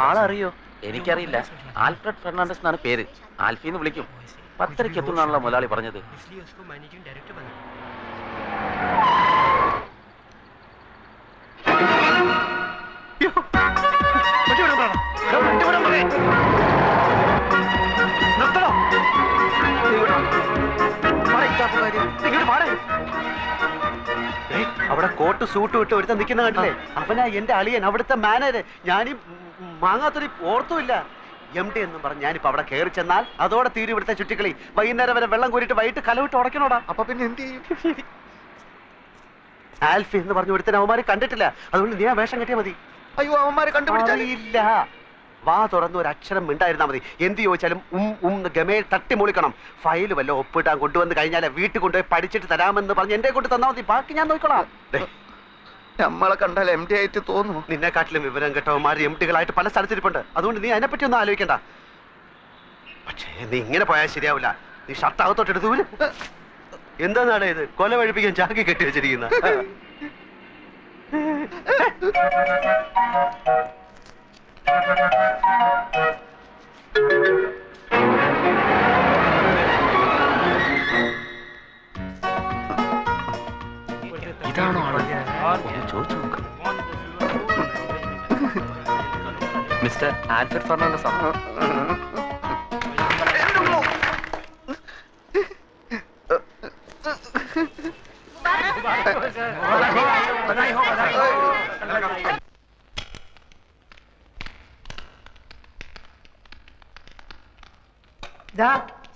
ആളറിയോ? എനിക്കറിയില്ല. Alfred Fernandez എന്നാണ് പേര്. ആൽഫിന്ന് വിളിക്കും. 10:30 എത്തുന്നാണല്ലോ മുതലാളി പറഞ്ഞത്. അവിടെ കോട്ട് സൂട്ട് വിട്ട് ഒരുത്ത നിൽക്കുന്ന കണ്ടില്ലേ? അവനാ എന്റെ അളിയൻ, അവിടുത്തെ മാനേജർ. ഞാനീ മാങ്ങാത്തൊരു ഓർത്തുമില്ല. MD എന്നും പറഞ്ഞ് ഞാനിപ്പോ അവിടെ കയറി ചെന്നാൽ അതോടെ തീരും ഇവിടുത്തെ ചുറ്റിക്കളി. വൈകുന്നേരം വരെ വെള്ളം കോരിട്ട് വൈകിട്ട് കലവിട്ട് ഉടക്കണോടാ. അപ്പൊ പിന്നെ എന്ത് ചെയ്യും? ആൽഫി എന്ന് പറഞ്ഞ ഒരുത്തൻ അവന്മാര് കണ്ടിട്ടില്ല. അതുകൊണ്ട് നീ ആ വേഷം കെട്ടിയാ മതി. അയ്യോ, അവന്മാരെ കണ്ടുപിടിച്ചില്ല. വാ തുറന്ന് ഒരു അക്ഷരം മിണ്ടായിരുന്നാ മതി. എന്ത് ചോദിച്ചാലും ഗമയിൽ തട്ടി മൂളിക്കണം. ഫയല് വല്ല ഒപ്പിട്ടാൻ കൊണ്ടുവന്ന് കഴിഞ്ഞാൽ വീട്ടിൽ കൊണ്ടുപോയി പഠിച്ചിട്ട് തരാമെന്ന് പറഞ്ഞ് എന്റെ കൊണ്ട് തന്നാ മതി. ബാക്കി ഞാൻ നോക്കണം. നമ്മളെ കണ്ടാൽ MD ആയിട്ട് തോന്നുന്നു. നിന്നെക്കാട്ടിലും വിവരം കേട്ടവന്മാർ MDകളായിട്ട് പല സ്ഥലത്തിരിപ്പുണ്ട്. അതുകൊണ്ട് നീ അതിനെപ്പറ്റി ഒന്നും ആലോചിക്കണ്ട. പക്ഷേ നീ ഇങ്ങനെ പോയാൽ ശരിയാവില്ല. നീ ഷർട്ട് അകത്തോട്ട് എടുത്തൂല്. എന്താന്നാണ് ഇത്? കൊല വഴിപ്പിക്കാൻ ചാക്കി കെട്ടി വെച്ചിരിക്കുന്ന. ഇതാണോ ആള്? ചോദിച്ചു നോക്കാം. മിസ്റ്റർ ആൽഫ്രഡ് ഫെർണാണ്ടസ് ആണ്.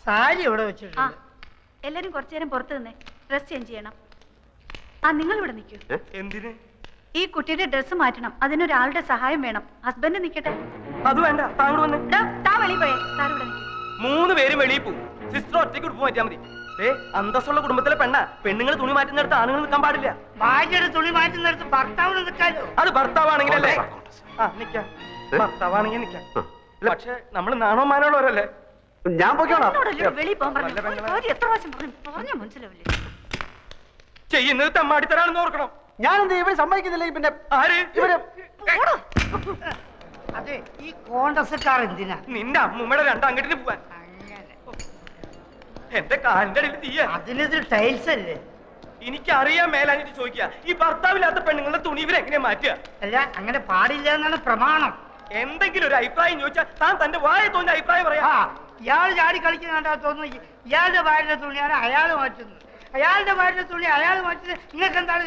സാരി ഇവിടെ വെച്ചിട്ടുണ്ട്. എല്ലാരും കുറച്ചു നേരം പുറത്തു നിന്നേ. ഡ്രസ് ചേഞ്ച് ചെയ്യണം. നിങ്ങൾ ഇവിടെ നിൽക്കൂ. എന്തിന്? ഈ കുട്ടിയുടെ ഡ്രസ്സ് മാറ്റണം. അതിനൊരാളുടെ സഹായം വേണം. ഹസ്ബൻഡ് നിൽക്കട്ടെ. അത് വേണ്ട, താങ്കൾ വന്ന്. താ വെളിയിൽ പോയേ. സാർ ഇവിടെ നിൽക്കും. 3 പേരും വെളിയിൽ പോകും. സിസ്റ്റർ ഒറ്റയ്ക്ക് ഉടുപ്പ് മാറ്റിയാൽ മതി. അന്തസ്സുള്ള കുടുംബത്തിലെ പെണ്ണ. പെണ്ണുങ്ങൾ തുണി മാറ്റുന്നിടത്ത് ആണുങ്ങൾ നിൽക്കാൻ പാടില്ല. ഭാര്യയുടെ തുണി മാറ്റുന്നിടത്ത് ഭർത്താവിന് നിൽക്കാലോ. അത് ഭർത്താവാണെങ്കിലല്ലേ? നിക്കാം. ഭർത്താവാണെങ്കിൽ നിക്കാം. പക്ഷെ നമ്മൾ നാണോ മാനോളവരല്ലേ? ഞാൻ പോയിക്കോളാം. വെളിയിൽ പോകാൻ പറഞ്ഞു. എത്ര പ്രാവശ്യം പറഞ്ഞ മനസ്സിലാവില്ലേ? ചെയ്യുന്നത് തെമ്മാടിത്തരാണെന്ന് ഓർക്കണം. ഞാനെന്ത് ഇവര് സമ്മതിക്കുന്നില്ല. പിന്നെ ആര്? ഇവര്. അതെ, ഈ കോൺഗ്രസ്സുകാർ എന്തിനാ? നിന്റെ അമ്മൂമ്മയുടെ 2 അങ്ങോട്ടിന് പോവാൻ. എന്റെ കാലിന്റെ അടിയിൽ തീയ. അതിനത് ടൈൽസ് അല്ലേ? എനിക്കറിയാൻ മേലാഞ്ഞിട്ട് ചോദിക്കുക, ഈ ഭർത്താവില്ലാത്ത പെണ്ണുങ്ങളുടെ തുണി ഇവരെങ്ങനെ മാറ്റുക? അല്ല, അങ്ങനെ പാടില്ല എന്നാണ് പ്രമാണം. എന്തെങ്കിലും ഒരു അഭിപ്രായം ചോദിച്ചാൽ താൻ തന്റെ വായ തോന്നിയ അഭിപ്രായം പറയാ. ഇയാൾ ചാടി കളിക്കുന്ന കണ്ടാ തോന്നുന്നു ഇയാളുടെ ഭാര്യയുടെ തുണിയാണ് അയാൾ മാറ്റുന്നത്. അയാളുടെ ഭാര്യയുടെ തുണി അയാൾ മാറ്റുന്നത്. നിങ്ങൾക്ക് എന്താണ്?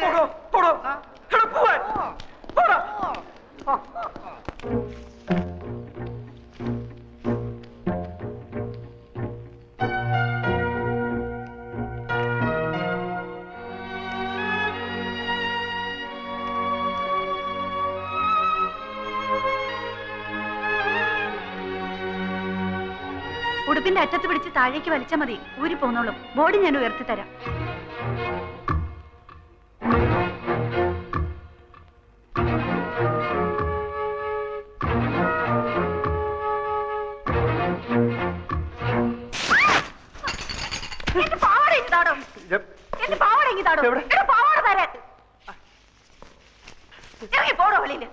ഉടുപ്പിന്റെ അറ്റത്ത് പിടിച്ച് താഴേക്ക് വലിച്ചാൽ മതി. ഊരി പോന്നോളും. ബോഡി ഞാൻ ഉയർത്തി തരാം. എന്റെ പാവാട ഇങ്ങതാടോ. എന്റെ പാവാട ഇങ്ങതാടോ. എന്റെ പാവാട തരാൻ. ഇറങ്ങി പോടോ വെളിയില്.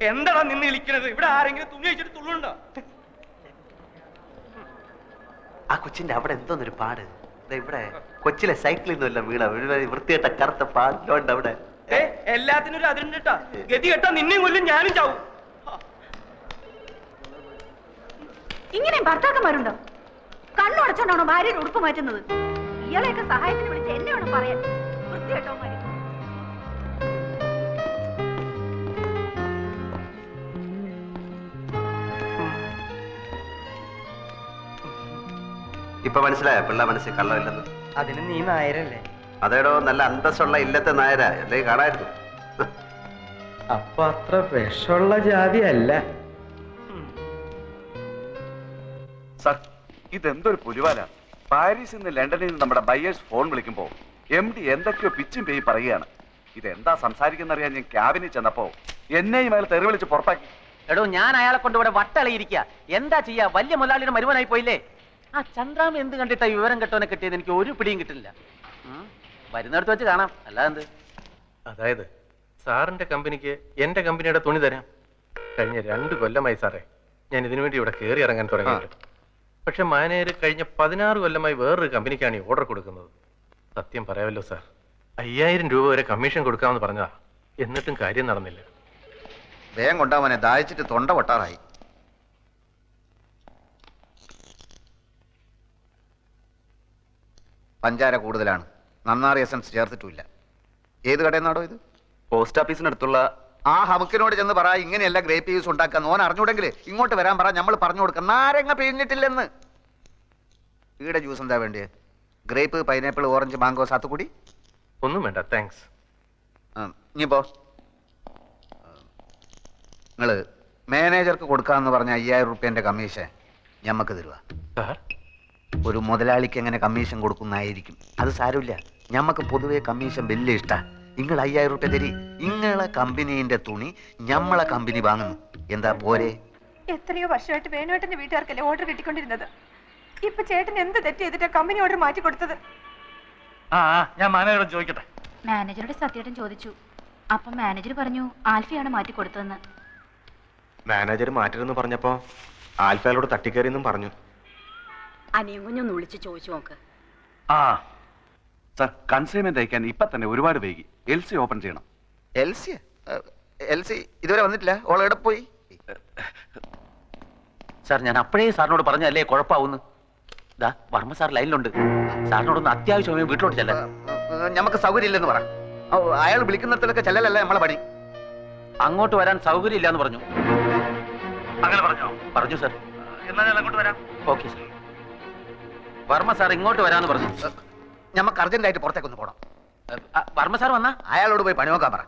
എന്താടാ നിന്ന് വിളിക്കണത്? ഇവിടെ ആരെങ്കിലും തുണി വെച്ചിട്ട് തുള്ളുണ്ടോ? ആ കൊച്ചിന്റെ അവിടെ എന്തോന്നൊരു പാട്. ഇവിടെ കൊച്ചിലെ സൈക്കിളിൽ നിന്നല്ല വീണ വൃത്തിയായിട്ട കറുത്ത പാടിലോണ്ട് അവിടെ. എല്ലാത്തിനും ഒരു അതിരുണ്ട് കേട്ടാ. ഗതി കേട്ടാ നിന്നെയും കൊല്ലും, ഞാനും ചാവും. ഇങ്ങനെയും ഭർത്താക്കന്മാരുണ്ടോ? കണ്ണുടച്ചോണ്ടാണോ ഭാര്യയുടെ ഉടുപ്പ് മാറ്റുന്നത്? ഇയാളെയൊക്കെ സഹായത്തിന് വിളിച്ച് എന്നെ വേണം പറയാൻ. വൃത്തികെട്ടവന്മാര്. ഇപ്പൊ മനസ്സിലായോ പിള്ള മനസ്സിൽ കള്ളമില്ലെന്ന്? അതിന് നീ നായരല്ലേ? അതേടോ, നല്ല അന്തസ്സുള്ള ഇല്ലത്തെ നായരാ. അല്ലെങ്കിൽ കാണായിരുന്നു. അപ്പൊ അത്ര വിഷമുള്ള ജാതി അല്ല. സർ, ഇതെന്തൊരു പുലിവാല. പാരീസിൽ നിന്ന് ലണ്ടനിൽ നിന്ന് നമ്മുടെ ബയേഴ്സ് ഫോൺ വിളിക്കുമ്പോ MD എന്തൊക്കെയോ പിച്ചും പേയി പറയുകയാണ്. ഇതെന്താ സംസാരിക്കുന്നറിയാൻ ഞാൻ ക്യാബിനിൽ ചെന്നപ്പോ എന്നെയും അയാൾ തെറി വിളിച്ച് പുറത്താക്കി. എടോ ഞാൻ അയാളെ കൊണ്ട് ഇവിടെ വട്ടളയിരിക്കുക. എന്താ ചെയ്യാ, വലിയ മുതലാളിയുടെ മരുമനായി പോയില്ലേ. ആ ചന്ദ്രാമ എന്ത് കണ്ടിട്ടാ വിവരം കെട്ടോനെ കിട്ടിയത് എനിക്ക് ഒരു പിടിയും കിട്ടില്ല. വരുന്നിടത്ത് വെച്ച് കാണാം, അല്ലാതെ. അതായത് സാറിന്റെ കമ്പനിക്ക് എന്റെ കമ്പനിയുടെ തുണി തരാം. കഴിഞ്ഞ 2 കൊല്ലമായി സാറേ ഞാൻ ഇതിനു വേണ്ടി ഇവിടെ കയറി ഇറങ്ങാൻ തുടങ്ങിയിട്ട്. പക്ഷെ മാനേജർ കഴിഞ്ഞ 16 കൊല്ലമായി വേറൊരു കമ്പനിക്കാണ് ഈ ഓർഡർ കൊടുക്കുന്നത്. സത്യം പറയാമല്ലോ സാർ, 5000 രൂപ വരെ കമ്മീഷൻ കൊടുക്കാമെന്ന് പറഞ്ഞതാ. എന്നിട്ടും കാര്യം നടന്നില്ല. വേഗം കൊണ്ടാവനെ, ദാഹിച്ചിട്ട് തൊണ്ട പൊട്ടാറായി. പഞ്ചാര കൂടുതലാണ്, നന്നാറി എസൻസ് ചേർത്തിട്ടുമില്ല. ഏത് കടയിൽ നിന്നാടോ ഇത്? പോസ്റ്റ് ഓഫീസിനടുത്തുള്ള ആ ഹമുക്കിനോട് ചെന്ന് പറ ഇങ്ങനെയല്ല ഗ്രേപ്പ് ജ്യൂസ് ഉണ്ടാക്കാൻ. ഓൻ അറിഞ്ഞൂടെങ്കിൽ ഇങ്ങോട്ട് വരാൻ പറ, നമ്മൾ പറഞ്ഞു കൊടുക്കാം. നാരങ്ങ പിഴിഞ്ഞിട്ടില്ലെന്ന്. ഈടെ ജ്യൂസ് എന്താ വേണ്ടിയത്? Grape, pineapple, orange, mango, sathukudi? ഒന്നും വേണ്ട, താങ്ക്സ്. ഇനിയിപ്പോ നിങ്ങള് മാനേജർക്ക് കൊടുക്കാന്ന് പറഞ്ഞ 5000 റുപ്യന്റെ കമ്മീഷൻ ഞമ്മക്ക് തരുക. സാർ, ഒരു മുതലാളിക്ക് എങ്ങനെ കമ്മീഷൻ കൊടുക്കുന്നതായിരിക്കും. അത് സാരമില്ല, ഞമ്മക്ക് പൊതുവെ കമ്മീഷൻ വലിയ ഇഷ്ടാ. നിങ്ങൾ 5000 റുപ്യ തരി. നിങ്ങളെ കമ്പനീന്റെ തുണി ഞമ്മളെ കമ്പനി വാങ്ങുന്നു. എന്താ പോരെ? എത്രയോ വർഷമായിട്ട് വേണുവേട്ടന്റെ വീട്ടുകാർക്കല്ലേ ഓർഡർ കിട്ടിക്കൊണ്ടിരുന്നത്. ഇപ്പൊ ചേട്ടൻ എന്ത് തെറ്റ് ചെയ്തിട്ടാ കമ്പനി ഓർഡർ മാറ്റി കൊടുത്തത്? ഞാൻ മാനേജറോട് ചോദിക്കട്ടെ. മാനേജറുടെ സത്യേട്ടൻ ചോദിച്ചു. അപ്പൊ മാനേജർ പറഞ്ഞു ആൽഫിയാണ് മാറ്റി കൊടുത്തതെന്ന്. മാനേജർ മാറ്റരുതെന്ന് പറഞ്ഞപ്പോ ആൽഫയോട് തട്ടിക്കയറിയെന്നും പറഞ്ഞു. അനിയും കുഞ്ഞൊന്ന് വിളിച്ച് ചോദിച്ചു നോക്ക്. സർ, കൺസൈൻമെന്റ് അയക്കാൻ ഇപ്പൊ തന്നെ ഒരുപാട് വൈകി. LC ഓപ്പൺ ചെയ്യണം. എൽസി ഇതുവരെ വന്നിട്ടില്ല. ഓൾ എവിടെ പോയി? സാർ ഞാൻ അപ്പോഴേ സാറിനോട് പറഞ്ഞല്ലേ കുഴപ്പമാവുന്നു. ഇതാ വർമ്മ സാർ ലൈനിലുണ്ട്. സാറിനോടൊന്ന് അത്യാവശ്യമായി വീട്ടിലോട്ട് ചെല്ലാൻ. ഞമ്മക്ക് സൗകര്യം ഇല്ലെന്ന് പറ. അയാൾ വിളിക്കുന്നിടത്തൊക്കെ ചെല്ലലല്ല നമ്മളെ പണി. അങ്ങോട്ട് വരാൻ സൗകര്യം ഇല്ലാന്ന് പറഞ്ഞു. അങ്ങനെ പറഞ്ഞോ? പറഞ്ഞു സാർ. എന്നാ ഞാൻ അങ്ങോട്ട് വരാം. Okay sir. വർമ്മ സാർ ഇങ്ങോട്ട് വരാന്ന് പറഞ്ഞു. ഞമ്മക്ക് അർജന്റായിട്ട് പുറത്തേക്കൊന്ന് പോകണം. വർമ്മ സാർ വന്നാ അയാളോട് പോയി പണി നോക്കാൻ പറ.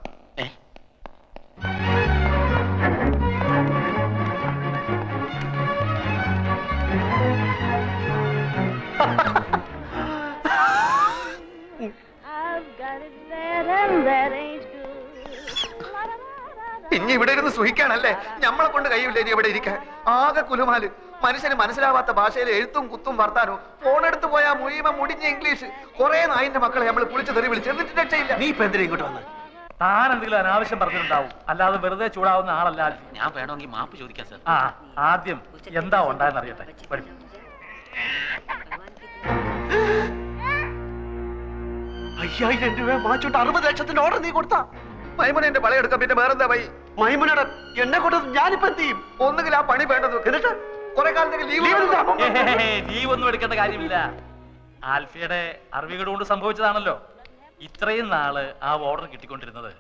ഇനി ഇവിടെ ഇരുന്ന് സുഖിക്കാണല്ലേ? ഞമ്മളെ കൊണ്ട് കഴിയില്ല ഇനി ഇവിടെ ഇരിക്കാൻ. ആകെ കുലുമാല്. മനുഷ്യന് മനസ്സിലാവാത്ത ഭാഷയിൽ എഴുത്തും കുത്തും വർത്താനോ. ഫോണെടുത്ത് പോയാ മുഴുവൻ മുടിഞ്ഞ ഇംഗ്ലീഷ്. കുറെ നായിന്റെ മക്കളെ നമ്മൾ കുളിച്ച് തെറി വിളിച്ച് എന്നിട്ട് രക്ഷയില്ല. നീ ഇപ്പൊ എന്തിനാ ഇങ്ങോട്ട് വന്നത്? താൻ എന്തെങ്കിലും അനാവശ്യം പറഞ്ഞിട്ടുണ്ടാവും, അല്ലാതെ വെറുതെ ചൂടാവുന്ന ആളല്ല ആൽഫി. ഞാൻ വേണമെങ്കിൽ മാപ്പ് ചോദിക്കാം സാർ. ആദ്യം എന്താ ഉണ്ടായെന്ന് അറിയട്ടെ. വരും. 5000 രൂപ മാച്ചോട്ട് 60 ലക്ഷത്തിന്റെ ഓർഡർ നീ കൊടുത്താ? മൈമുനെ പളയെടുക്കാൻ പിന്നെ വേറെന്താ വൈ? മൈമുനയുടെ എന്നെ കൊടുത്ത് ഞാനിപ്പോ എന്ത് ചെയ്യും? ഒന്നുകിൽ ആ പണി വേണ്ടത് എന്നിട്ട് കുറെ കാലത്തേക്ക് ലീവ് ഒന്നും എടുക്കേണ്ട കാര്യമില്ല. ആൽഫിയുടെ അറിവുകൾ കൊണ്ട് സംഭവിച്ചതാണല്ലോ. ഇത്രയും നാള് ആ ഓർഡർ കിട്ടിക്കൊണ്ടിരുന്നത്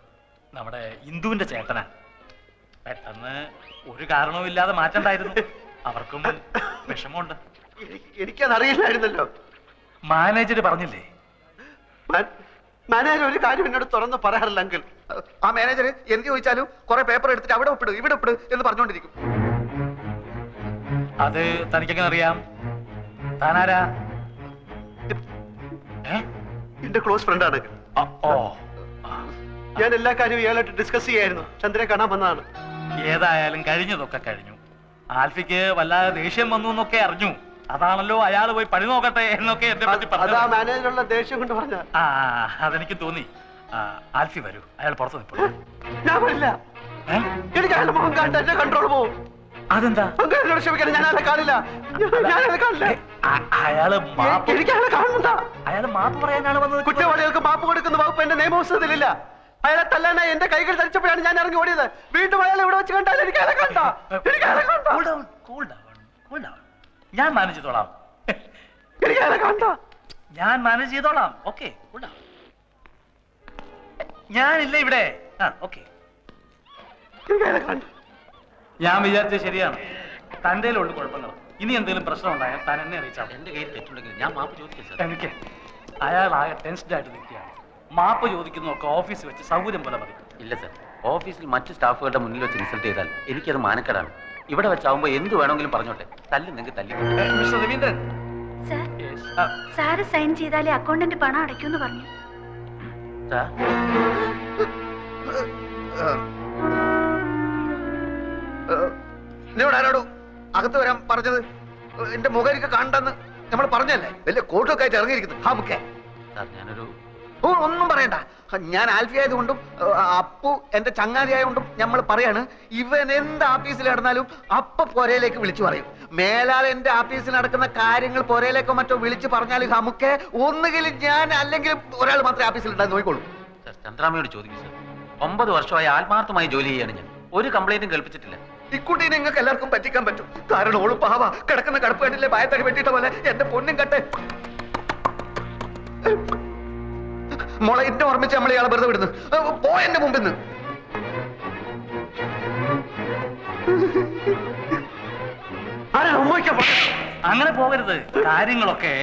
നമ്മുടെ ഇന്ദുവിന്റെ ചേട്ടനാ. പെട്ടെന്ന് ഒരു കാരണവും ഇല്ലാതെ മാറ്റണ്ടായിരുന്നു. അവർക്കും വിഷമമുണ്ട്. എനിക്കത് അറിയില്ലായിരുന്നല്ലോ. മാനേജർ പറഞ്ഞില്ലേ? മാനേജർ ഒരു കാര്യം എന്നോട് തുറന്ന് പറയാറില്ല അങ്കിൾ. ആ മാനേജർ എന്ത് ചോദിച്ചാലും കുറെ പേപ്പർ എടുത്തിട്ട് അവിടെ ഒപ്പിട് ഇവിടെ ഒപ്പിട് എന്ന് പറഞ്ഞുകൊണ്ടിരിക്കും. അത് തനിക്കെങ്ങനെ അറിയാം? താനാരാ? എന്റെ ക്ലോസ് ഫ്രണ്ടാണ്. ഞാൻ എല്ലാ കാര്യവും ഇയാളായിട്ട് ഡിസ്കസ് ചെയ്യായിരുന്നു. ചന്ദ്രനെ കാണാൻ വന്നതാണ്. ഏതായാലും കഴിഞ്ഞതൊക്കെ കഴിഞ്ഞു. ആൽഫിക്ക് വല്ലാതെ ദേഷ്യം വന്നു എന്നൊക്കെ അറിഞ്ഞു. അതാണല്ലോ അയാൾ പോയി പണി നോക്കട്ടെ എന്നൊക്കെ എന്നെ പറ്റി പറഞ്ഞു. മാനേജറുള്ള ദേഷ്യം കൊണ്ട് പറഞ്ഞ. അതെനിക്ക് തോന്നി. ആൽഫി വരൂ, അയാൾ പുറത്ത് നിൽപ്പുള്ളൂ. ഞാൻ വരില്ല. എനിക്ക് അയാളുടെ മുഖം കണ്ട് എന്റെ കൺട്രോൾ പോകും. അതെന്താ? എന്നോട് ക്ഷമിക്കണം, ഞാൻ അയാളെ കാണില്ല. ഞാനയാളെ കാണില്ല. എനിക്ക് അയാളെ കാണണ്ട. അയാൾ മാപ്പ് പറയാനാണ് വന്നത്. കുറ്റവാളികൾക്ക് മാപ്പ് കൊടുക്കുന്ന വകുപ്പ് എന്റെ നിയമപുസ്തകത്തിലില്ല. അയാളെ തല്ലാനായി എന്റെ കൈകൾ ധരിച്ചപ്പോഴാണ് ഞാൻ ഇറങ്ങി ഓടിയത്. വീണ്ടും അയാളെ ഇവിടെ വെച്ച് കണ്ടാൽ എനിക്ക് അയാളെ കണ്ട. എനിക്ക് അയാളെ കണ്ട. ഞാൻ മാനേജ് ചെയ്തോളാം. എനിക്ക് അയാളെ കണ്ട. ഞാൻ മാനേജ് ചെയ്തോളാം. ഓക്കെ, ഞാനില്ല ഇവിടെ. ഓക്കെ, എനിക്ക് അയാളെ കണ്ട. ഞാൻ വിചാരിച്ചത് ശരിയാണ്. തന്റെ ഉള്ളു കുഴപ്പങ്ങൾ. ഇനി എന്തെങ്കിലും പ്രശ്നം ഉണ്ടായാൽ താൻ എന്നെ അറിയിച്ചാൽ. എന്റെ കയ്യിൽ തെറ്റുണ്ടെങ്കിൽ ഞാൻ മാപ്പ് ചോദിക്കാം സാർ. എനിക്ക് അയാൾ ആകെ ടെൻസ്ഡ് ആയിട്ട് നിൽക്കുകയാണ്. മാപ്പ് ചോദിക്കുന്നതൊക്കെ ഓഫീസിൽ വെച്ച് സൗകര്യം പോലെ മതി. ഇല്ല സാർ, ഓഫീസിൽ മറ്റു സ്റ്റാഫുകളുടെ മുന്നിൽ വെച്ച് ഇൻസൾട്ട് ചെയ്താൽ എനിക്കത് മാനക്കേടാണ്. ഇവിടെ വെച്ചാവുമ്പോ എന്ത് വേണമെങ്കിലും പറഞ്ഞോട്ടെ. തല്ലുന്നെങ്കിൽ തല്ലി. മിസ്റ്റർ രവീന്ദ്രൻ, സാറ് സൈൻ ചെയ്താലേ അക്കൗണ്ടന്റ് പണം അടയ്ക്കൂന്ന് പറഞ്ഞു. സാർ എന്നോട് ആരോടും അകത്ത് വരാൻ പറഞ്ഞത്? എന്റെ മുഖം എനിക്ക് കണ്ടെന്ന് നമ്മൾ പറഞ്ഞല്ലേ? വലിയ കോട്ടൊക്കെ ആയിട്ട് ഇറങ്ങിയിരിക്കുന്നു. ഹാമുക്കെ സാർ ഞാനൊരു ഒന്നും പറയണ്ട. ഞാൻ ആൽഫി ആയതുകൊണ്ടും അപ്പു എന്റെ ചങ്ങാതി ആയതുകൊണ്ടും നമ്മൾ പറയാണ്, ഇവൻ എന്ത് ആഫീസിൽ നടന്നാലും അപ്പ പൊരയിലേക്ക് വിളിച്ചു പറയും. മേലാൽ എന്റെ ആഫീസിൽ നടക്കുന്ന കാര്യങ്ങൾ പൊരയിലേക്കോ മറ്റോ വിളിച്ചു പറഞ്ഞാൽ നമുക്ക് ഒന്നുകിൽ ഞാൻ അല്ലെങ്കിൽ ഒരാൾ മാത്രമേ ആഫീസിൽ ഉണ്ടാകുന്ന നോക്കിക്കോളൂ. സാർ ചന്ദ്രാമയോട് ചോദിക്കും സാർ. 9 വർഷമായി ആത്മാർത്ഥമായി ജോലി ചെയ്യാണ് ഞാൻ. ഒരു കംപ്ലൈന്റും കേൾപ്പിച്ചിട്ടില്ല. ഇക്കുട്ടി നിങ്ങൾക്ക് എല്ലാവർക്കും പറ്റിക്കാൻ പറ്റും. കാരണം ഓള് പാവ കിടക്കുന്ന കടപ്പ് കണ്ടില്ലേ, ഭയത്തടി വെട്ടിട്ട പോലെ. എന്റെ പൊന്നും കട്ടെ മോളെ, എന്നെ ഓർമ്മിച്ച് നമ്മൾ ഇയാളെ വെറുതെ വിടുന്നു. എന്റെ മുമ്പിൽ നിന്ന് അങ്ങനെ പോകരുത്. കാര്യങ്ങളൊക്കെ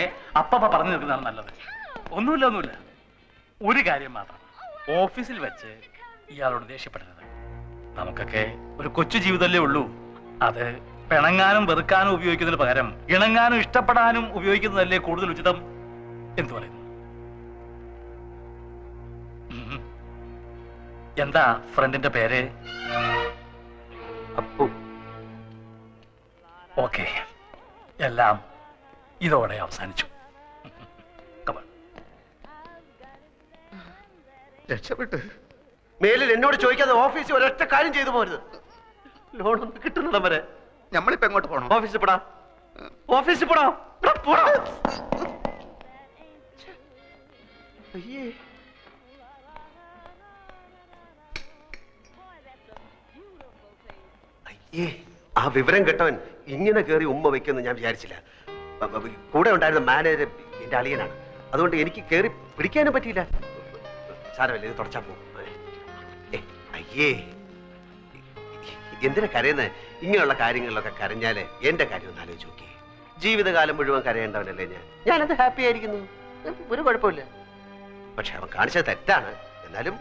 അപ്പ പറഞ്ഞു നിൽക്കുന്നതാണ് നല്ലത്. ഒന്നുമില്ല. ഒരു കാര്യം മാത്രം, ഓഫീസിൽ വെച്ച് ഇയാളോട് ദേഷ്യപ്പെടരുത്. നമുക്കൊക്കെ ഒരു കൊച്ചു ജീവിതമല്ലേ ഉള്ളൂ. അത് പിണങ്ങാനും വെറുക്കാനും ഉപയോഗിക്കുന്നതിന് പകരം ഇണങ്ങാനും ഇഷ്ടപ്പെടാനും ഉപയോഗിക്കുന്നതല്ലേ കൂടുതൽ ഉചിതം. എന്തു പറയുന്നു? എന്താ ഫ്രണ്ടിന്റെ പേര്? അപ്പു. ഓക്കെ, എല്ലാം ഇതോടെ അവസാനിച്ചു. രക്ഷപ്പെട്ട് മേലിൽ എന്നോട് ചോദിക്കാതെ ഓഫീസിൽ ഒരൊറ്റ കാര്യം ചെയ്തു പോരുത്. ലോണൊന്നും കിട്ടുന്നിടം വരെ നമ്മളിപ്പോ എങ്ങോട്ട് പോകണം? ഓഫീസിൽ പോടാ. ഓഫീസിൽ പോടാ. പോടാ. അയ്യേ. അയ്യേ, ആ വിവരം കേട്ടവൻ ഇങ്ങനെ കയറി ഉമ്മ വെക്കുമെന്ന് ഞാൻ വിചാരിച്ചില്ല. കൂടെ ഉണ്ടായിരുന്ന മാനേജർ എന്റെ അളിയനാണ്. അതുകൊണ്ട് എനിക്ക് കയറി പിടിക്കാനും പറ്റിയില്ല. സാരമല്ല, ഇത് തുടച്ചാ പോകും. അയ്യേ, എന്തിനാ കരയുന്നത്? ഇങ്ങനെയുള്ള കാര്യങ്ങളിലൊക്കെ കരഞ്ഞാല് എന്റെ കാര്യം ഒന്ന് ആലോചിച്ച് നോക്കി. ജീവിതകാലം മുഴുവൻ കരയേണ്ടവനല്ലേ ഞാനത് ഹാപ്പി ആയിരിക്കുന്നു. ഒരു കുഴപ്പമില്ല. പക്ഷെ അവൻ കാണിച്ചത് തെറ്റാണ്. എന്നാലും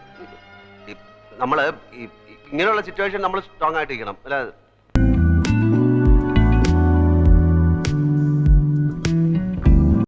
നമ്മള് ഇങ്ങനെയുള്ള സിറ്റുവേഷൻ നമ്മൾ സ്ട്രോങ് ആയിട്ടിരിക്കണം. അല്ല